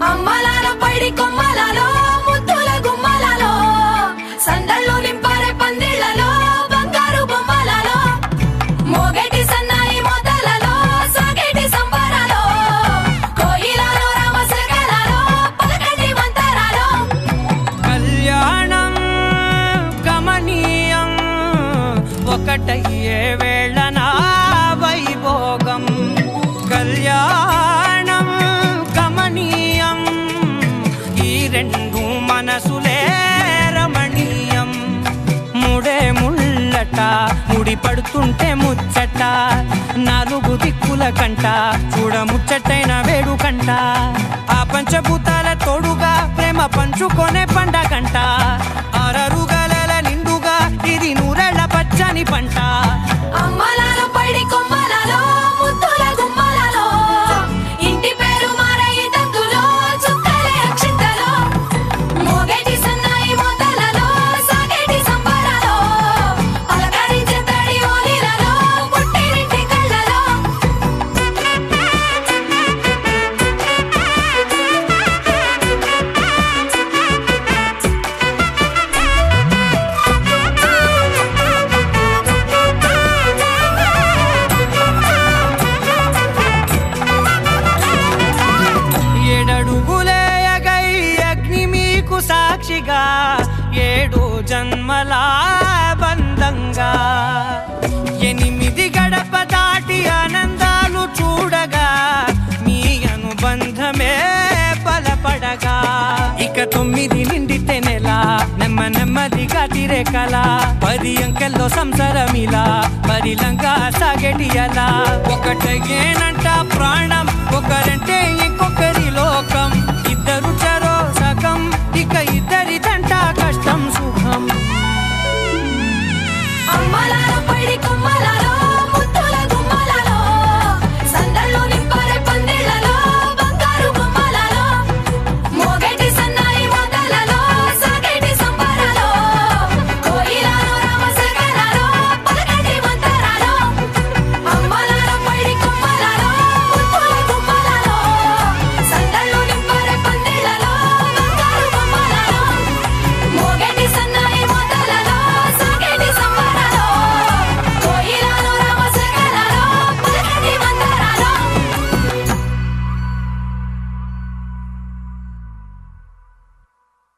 అమ్మలాల పైడి కొమ్మలలో ముద్దుల గుమ్మలలో సందళ్ళు నింపారే పందిళ్లలో బంగారు బొమ్మలలో మోగేటి సన్నాయి మోతలలో సాగేటి సంబరాలో కోయిలలో రామశకలలో పలకటి మంతరాలో కళ్యాణం గమనీయం ఒకటయ్యే వేళన వైభోగం కళ్యాణం గమనీయం ఈ రెండు మనసులే రమణీయం ముడే ముళ్ళట ముడి పడుతుంటే ముచ్చట నాలుగు దిక్కుల కంట చూడ ముచ్చటైన వేడుకంట ఆ పంచభూతాల తోడుగా ప్రేమ పంచుకొనే పండగంట ఆరరుగల నిండుగా ఇది నూరెళ్ళ పచ్చని పంట అమ్మలాల పైడి కొమ్మలలో ముద్దుల గుమ్మలలో ఇంటి పేరు మారయి తందులో చుక్కలే అక్షింతలో మోగేటి సన్నాయి మోతలలో సాగేటి సంబరాలో పలకరించే తడి ఓలిలలో పుట్టినింటి కళ్ళలో ఏడడుగులే ఎగై అగ్ని మీకు సాక్షిగా ఏడు జన్మల బంధంగా ఎనిమిది గడప దాటి ఆనందాలు చూడగా మీ అనుబంధమే బలపడగా ఇక 9 నిండితే నెల నెమ్మదిగా తిరే కల 10 అంకెల్లో సంసారమిలా పరిలంగా సాగేటి అలా ఒకటేనంట ప్రాణం ఒకరంటే